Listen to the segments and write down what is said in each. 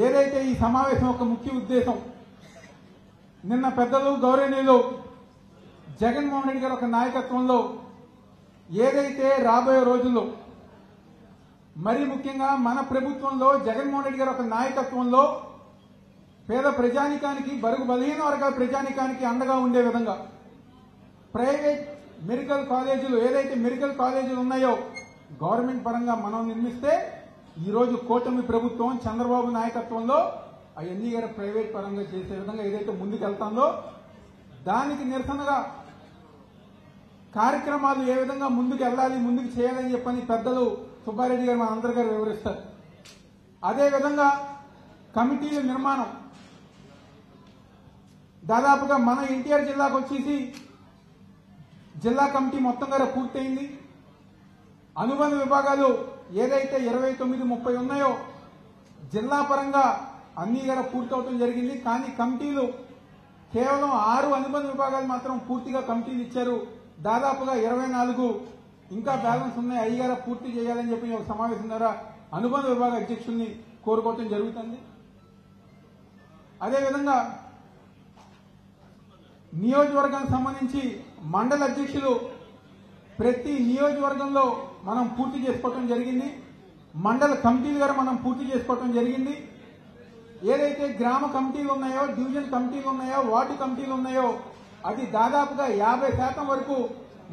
ఏదైతే ఈ సమావేశం యొక్క ముఖ్య ఉద్దేశం, నిన్న పెద్దలు గౌరవనీయులు జగన్మోహన్ రెడ్డి గారి ఒక నాయకత్వంలో ఏదైతే రాబోయే రోజుల్లో మరి ముఖ్యంగా మన ప్రభుత్వంలో జగన్మోహన్ రెడ్డి గారి ఒక నాయకత్వంలో పేద ప్రజానికానికి, బరుగు బలహీన వర్గాల ప్రజానికానికి అండగా ఉండే విధంగా ప్రైవేట్ మెడికల్ కాలేజీలు, ఏదైతే మెడికల్ కాలేజీలు ఉన్నాయో గవర్నమెంట్ పరంగా మనం నిర్మిస్తే ఈరోజు కూటమి ప్రభుత్వం చంద్రబాబు నాయకత్వంలో అవన్నీ గారు ప్రైవేట్ పరంగా చేసే విధంగా ఏదైతే ముందుకెళ్తాందో దానికి నిరసనగా కార్యక్రమాలు ఏ విధంగా ముందుకు వెళ్ళాలి, ముందుకు చేయాలని చెప్పని పెద్దలు సుబ్బారెడ్డి గారు మనందరి గారు వివరిస్తారు. అదేవిధంగా కమిటీల నిర్మాణం దాదాపుగా మన ఎన్టీఆర్ జిల్లాకు వచ్చేసి జిల్లా కమిటీ మొత్తం గారు పూర్తయింది. అనుబంధ విభాగాలు ఏదైతే 29, 30 ఉన్నాయో జిల్లా పరంగా అన్ని గారు పూర్తవడం జరిగింది. కానీ కమిటీలు కేవలం 6 అనుబంధ విభాగాలు మాత్రం పూర్తిగా కమిటీలు ఇచ్చారు. దాదాపుగా 24 ఇంకా బ్యాలెన్స్ ఉన్నాయి, అవి గారు పూర్తి చేయాలని చెప్పి ఒక సమావేశం ద్వారా అనుబంధ విభాగ అధ్యక్షుల్ని కోరుకోవడం జరుగుతుంది. అదేవిధంగా నియోజకవర్గానికి సంబంధించి మండల అధ్యక్షులు ప్రతి నియోజకవర్గంలో మనం పూర్తి చేసుకోవడం జరిగింది. మండల కమిటీలు గారు మనం పూర్తి చేసుకోవడం జరిగింది. ఏదైతే గ్రామ కమిటీలు ఉన్నాయో, డివిజన్ కమిటీలు ఉన్నాయో, వార్డు కమిటీలు ఉన్నాయో అది దాదాపుగా 50% వరకు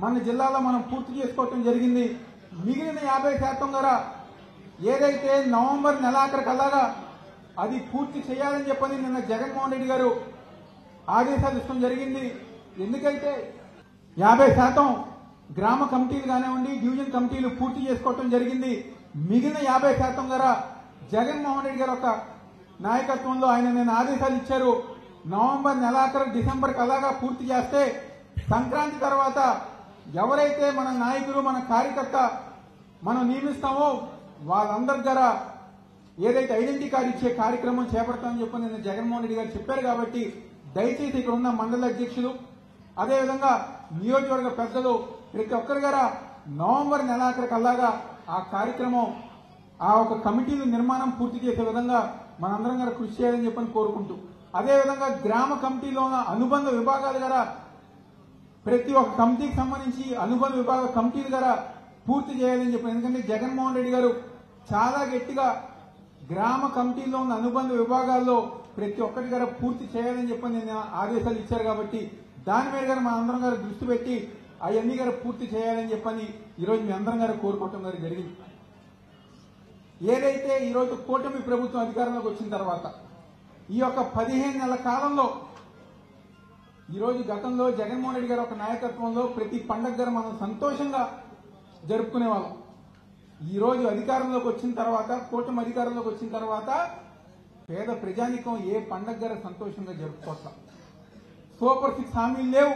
మన జిల్లాలో మనం పూర్తి చేసుకోవడం జరిగింది. మిగిలిన 50% గారా ఏదైతే నవంబర్ నెలాఖరు కల్లాగా అది పూర్తి చేయాలని చెప్పని నిన్న జగన్మోహన్ రెడ్డి గారు ఆదేశాలు ఇవ్వడం జరిగింది. ఎందుకంటే 50% గ్రామ కమిటీలు కానివ్వండి, డివిజన్ కమిటీలు పూర్తి చేసుకోవడం జరిగింది. మిగిలిన 50% గారా జగన్మోహన్ రెడ్డి గారు ఒక నాయకత్వంలో ఆయన నిన్న ఆదేశాలు ఇచ్చారు. నవంబర్ నెలాఖరు, డిసెంబర్ కల్లాగా పూర్తి చేస్తే సంక్రాంతి తర్వాత ఎవరైతే మన నాయకులు, మన కార్యకర్త మనం నియమిస్తామో వాళ్ళందరి ద్వారా ఏదైతే ఐడెంటిటీ కార్డు ఇచ్చే కార్యక్రమం చేపడతామని చెప్పి నిన్న జగన్మోహన్ రెడ్డి గారు చెప్పారు. కాబట్టి దయచేసి ఇక్కడ ఉన్న మండల అధ్యక్షులు, అదేవిధంగా నియోజకవర్గ పెద్దలు ప్రతి ఒక్కరి గారా నవంబర్ నెలాఖరు కల్లాగా ఆ కార్యక్రమం, ఆ ఒక కమిటీల నిర్మాణం పూర్తి చేసే విధంగా మనందరం గారు కృషి చేయాలని చెప్పని కోరుకుంటూ, అదేవిధంగా గ్రామ కమిటీలో ఉన్న అనుబంధ విభాగాలు గారా ప్రతి ఒక్క కమిటీకి సంబంధించి అనుబంధ విభాగ కమిటీలు గారా పూర్తి చేయాలని చెప్పి, ఎందుకంటే జగన్మోహన్ రెడ్డి గారు చాలా గట్టిగా గ్రామ కమిటీలో ఉన్న అనుబంధ విభాగాల్లో ప్రతి ఒక్కటి గారు పూర్తి చేయాలని చెప్పని నేను ఆదేశాలు ఇచ్చారు. కాబట్టి దాని మీద గారు మన అందరం గారు దృష్టి పెట్టి అవన్నీ గారు పూర్తి చేయాలని చెప్పని ఈరోజు మీ అందరం గారు కోరుకోవటం గారు జరిగింది. ఏదైతే ఈరోజు కూటమి ప్రభుత్వం అధికారంలోకి వచ్చిన తర్వాత ఈ యొక్క 15 నెలల కాలంలో ఈరోజు గతంలో జగన్మోహన్ రెడ్డి గారు ఒక నాయకత్వంలో ప్రతి పండగ గారు మనం సంతోషంగా జరుపుకునే వాళ్ళం. ఈ రోజు అధికారంలోకి వచ్చిన తర్వాత, కూటమి అధికారంలోకి వచ్చిన తర్వాత పేద ప్రజానికం ఏ పండగ గారు సంతోషంగా జరుపుకోవట్లా. సూపర్ 6 హామీలు లేవు.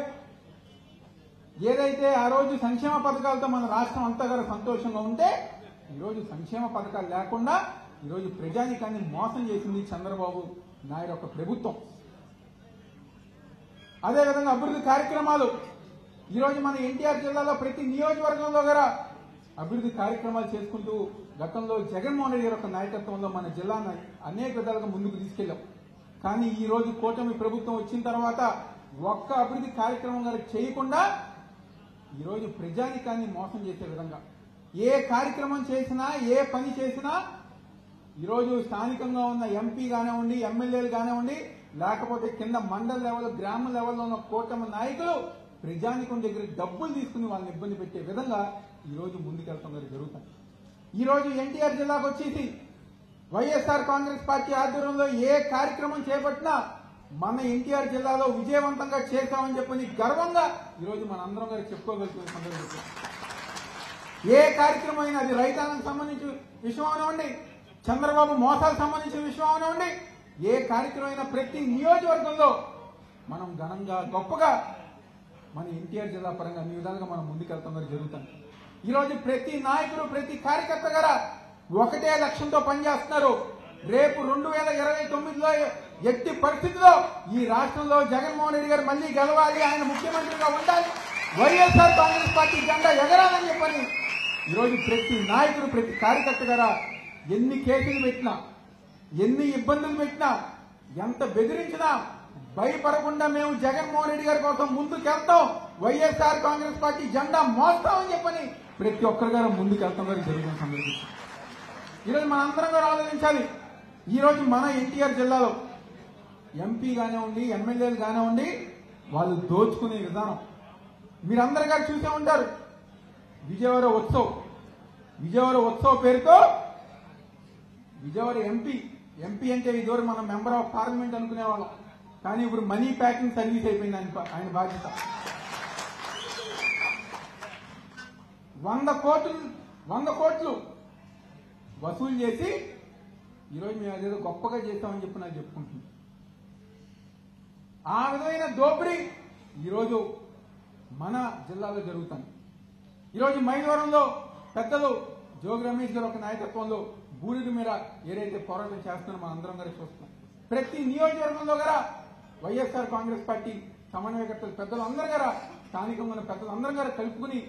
ఏదైతే ఆ రోజు సంక్షేమ పథకాలతో మన రాష్ట్రం అంతా గారు సంతోషంగా ఉంటే ఈరోజు సంక్షేమ పథకాలు లేకుండా ఈరోజు ప్రజానికాన్ని మోసం చేసింది చంద్రబాబు నాయుడు యొక్క ప్రభుత్వం. అదేవిధంగా అభివృద్ధి కార్యక్రమాలు ఈరోజు మన ఎన్టీఆర్ జిల్లాలో ప్రతి నియోజకవర్గంలో గారా అభివృద్ధి కార్యక్రమాలు చేసుకుంటూ గతంలో జగన్మోహన్ రెడ్డి గారి యొక్క నాయకత్వంలో మన జిల్లాను అనేక విధాలుగా ముందుకు తీసుకెళ్లాం. కానీ ఈ రోజు కూటమి ప్రభుత్వం వచ్చిన తర్వాత ఒక్క అభివృద్ధి కార్యక్రమం గారు చేయకుండా ఈరోజు ప్రజానికాన్ని మోసం చేసే విధంగా ఏ కార్యక్రమం చేసినా, ఏ పని చేసినా ఈరోజు స్థానికంగా ఉన్న ఎంపీ కానివ్వండి, ఎమ్మెల్యేలు కానివ్వండి, లేకపోతే కింద మండల లెవెల్, గ్రామ లెవెల్లో ఉన్న కూటమి నాయకులు ప్రజానికం దగ్గర డబ్బులు తీసుకుని వాళ్ళని ఇబ్బంది పెట్టే విధంగా ఈరోజు ముందుకెళ్తాం జరుగుతుంది. ఈరోజు ఎన్టీఆర్ జిల్లాకు వచ్చేసి వైఎస్ఆర్ కాంగ్రెస్ పార్టీ ఆధ్వర్యంలో ఏ కార్యక్రమం చేపట్టినా మన ఎన్టీఆర్ జిల్లాలో విజయవంతంగా చేశామని చెప్పని గర్వంగా ఈరోజు మన అందరం గారు చెప్పుకోగలుగుతున్న సందర్భం. ఏ కార్యక్రమం అయినా అది రైతాంగానికి సంబంధించిన విషయం అవనివ్వండి, చంద్రబాబు మోసాలకు సంబంధించిన విషయం అవనివ్వండి, ఏ కార్యక్రమం అయినా ప్రతి నియోజకవర్గంలో మనం ఘనంగా, గొప్పగా మన ఎన్టీఆర్ జిల్లా పరంగా అన్ని విధాలుగా మనం ముందుకెళ్తాం జరుగుతుంది. ఈరోజు ప్రతి నాయకుడు, ప్రతి కార్యకర్త గారా ఒకటే లక్ష్యంతో పనిచేస్తున్నారు. రేపు 2029లో ఎట్టి పరిస్థితిలో ఈ రాష్ట్రంలో జగన్మోహన్ రెడ్డి గారు మళ్లీ గెలవాలి, ఆయన ముఖ్యమంత్రిగా ఉండాలి, వైఎస్ఆర్ కాంగ్రెస్ పార్టీ జెండా ఎగరాలని చెప్పని ఈరోజు ప్రతి నాయకుడు, ప్రతి కార్యకర్త గారా ఎన్ని కేసులు పెట్టినా, ఎన్ని ఇబ్బందులు పెట్టినా ఎంత బెదిరించినా భయపడకుండా మేము జగన్మోహన్ రెడ్డి గారి కోసం ముందుకెళ్తాం, వైఎస్ఆర్ కాంగ్రెస్ పార్టీ జెండా మోస్తామని చెప్పని ప్రతి ఒక్కరి గారు ముందుకెళ్తాం గారు జరుగుతున్న సందర్భం. ఈరోజు మన అందరం కూడా ఆలోచించాలి. ఈరోజు మన ఎన్టీఆర్ జిల్లాలో ఎంపీ కానివ్వండి, ఎమ్మెల్యేలు కానివ్వండి, వాళ్ళు దోచుకునే విధానం మీరందరూ గారు చూసే ఉంటారు. విజయవాడ ఉత్సవ్ పేరుతో విజయవాడ ఎంపీ అంటే ఇదివరకు మనం మెంబర్ ఆఫ్ పార్లమెంట్ అనుకునేవాళ్ళం, కానీ ఇప్పుడు మనీ ప్యాకింగ్ సర్వీస్ అయిపోయింది ఆయన బాధ్యత. 100 కోట్లు వసూలు చేసి ఈరోజు మేము అదేదో గొప్పగా చేస్తామని చెప్పి నాకు చెప్పుకుంటుంది. ఆ విధమైన దోపిడీ ఈరోజు మన జిల్లాలో జరుగుతుంది. ఈరోజు మైలవరంలో పెద్దలు జోగి రమేష్ గారు ఒక నాయకత్వంలో బూడిద మీద ఏదైతే పోరాటం చేస్తున్నారో మనం అందరం గారు చూస్తున్నాం. ప్రతి నియోజకవర్గంలో కూడా వైఎస్ఆర్ కాంగ్రెస్ పార్టీ సమన్వయకర్తలు పెద్దలు అందరూ గారు, స్థానికంగా పెద్దలు అందరూ గారు కలుపుకుని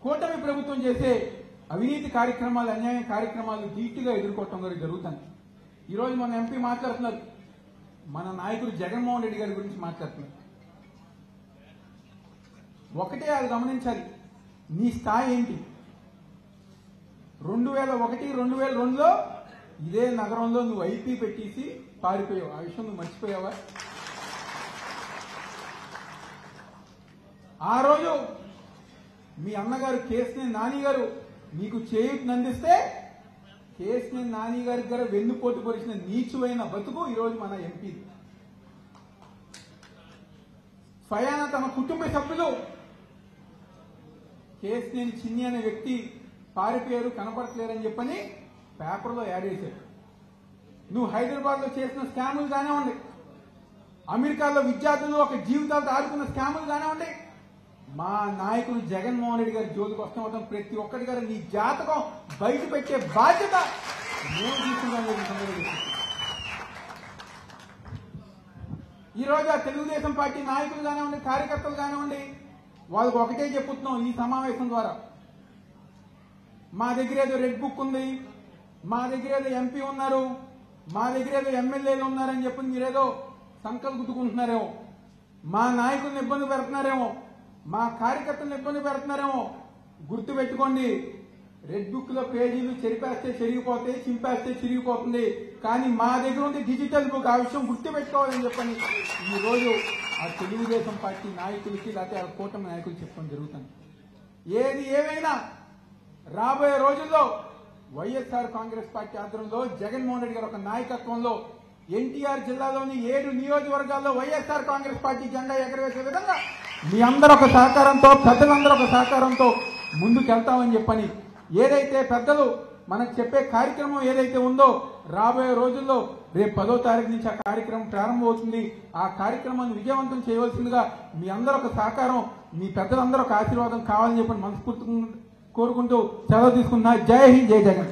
కూటమి ప్రభుత్వం చేసే అవినీతి కార్యక్రమాలు, అన్యాయ కార్యక్రమాలు ధీటుగా ఎదుర్కోవటం గారు జరుగుతుంది. ఈరోజు మన ఎంపీ మాట్లాడుతున్నారు, మన నాయకుడు జగన్మోహన్ రెడ్డి గారి గురించి మాట్లాడుతున్నారు. ఒకటే అది గమనించాలి, నీ స్థాయి ఏంటి? 2001-2002లో ఇదే నగరంలో నువ్వు ఐపీ పెట్టేసి పారిపోయావు. ఆ విషయం నువ్వు మర్చిపోయావా? ఆ రోజు మీ అన్నగారు కేసినేని నాని గారు నీకు చేయూతనందిస్తే కేసినేని నాని గారి గారు వెన్నుపోటు పొడిచిన నీచువైన బతుకు ఈరోజు మన ఎంపీ. స్వయాన తమ కుటుంబ సభ్యులు కేసినేని చిన్ని అనే వ్యక్తి పారిపోయారు, కనపడట్లేరని చెప్పని పేపర్లో యాడ్ చేశారు. నువ్వు హైదరాబాద్ లో చేసిన స్కాములు కానివ్వండి, అమెరికాలో విద్యార్థులు ఒక జీవితాలతో ఆడుకున్న స్కాములు కానివ్వండి, మా నాయకుడు జగన్మోహన్ రెడ్డి గారి జోలికి వస్తాం ప్రతి ఒక్కటి గారు నీ జాతకం బయట పెట్టే బాధ్యత మేము తీసుకున్నాం. ఈ రోజు ఆ తెలుగుదేశం పార్టీ నాయకులు కానివ్వండి, కార్యకర్తలు కానివ్వండి, వాళ్ళకి ఒకటే చెప్పుతున్నాం ఈ సమావేశం ద్వారా, మా దగ్గర ఏదో రెడ్ బుక్ ఉంది, మా దగ్గర ఏదో ఎంపీ ఉన్నారు, మా దగ్గర ఏదో ఎమ్మెల్యేలు ఉన్నారని చెప్పి మీరేదో సంకల్ప గుర్తుకుంటున్నారేమో, మా నాయకులను ఇబ్బంది పెడుతున్నారేమో, మా కార్యకర్తలను ఇబ్బంది పెడుతున్నారేమో. గుర్తు పెట్టుకోండి, రెడ్ బుక్ లో పేజీలు చెరిపేస్తే చెరిగిపోతాయి, చింపేస్తే చిరిగిపోతుంది, కానీ మా దగ్గర ఉంది డిజిటల్ బుక్. ఆ విషయం గుర్తు పెట్టుకోవాలని చెప్పని ఈ రోజు ఆ తెలుగుదేశం పార్టీ నాయకులకి లేకపోతే ఆ కూటమి నాయకులు చెప్పడం జరుగుతుంది. ఏది ఏమైనా రాబోయే రోజుల్లో వైఎస్ఆర్ కాంగ్రెస్ పార్టీ ఆధ్వర్యంలో జగన్మోహన్ రెడ్డి గారి ఒక నాయకత్వంలో ఎన్టీఆర్ జిల్లాలోని 7 నియోజకవర్గాల్లో వైఎస్ఆర్ కాంగ్రెస్ పార్టీ జెండా ఎగరవేసే విధంగా మీ అందరూ ఒక సహకారంతో, పెద్దలందరూ ఒక సహకారంతో ముందుకెళ్తామని చెప్పని ఏదైతే పెద్దలు మనకు చెప్పే కార్యక్రమం ఏదైతే ఉందో రాబోయే రోజుల్లో రేపు 10వ తారీఖు నుంచి ఆ కార్యక్రమం ప్రారంభమవుతుంది. ఆ కార్యక్రమాన్ని విజయవంతం చేయవలసిందిగా మీ అందరూ ఒక సహకారం, మీ పెద్దలందరూ ఒక ఆశీర్వాదం కావాలని చెప్పని మనస్ఫూర్తిగా కోరుకుంటూ సెలవు తీసుకున్నా. జై హింద్, జై జగన్.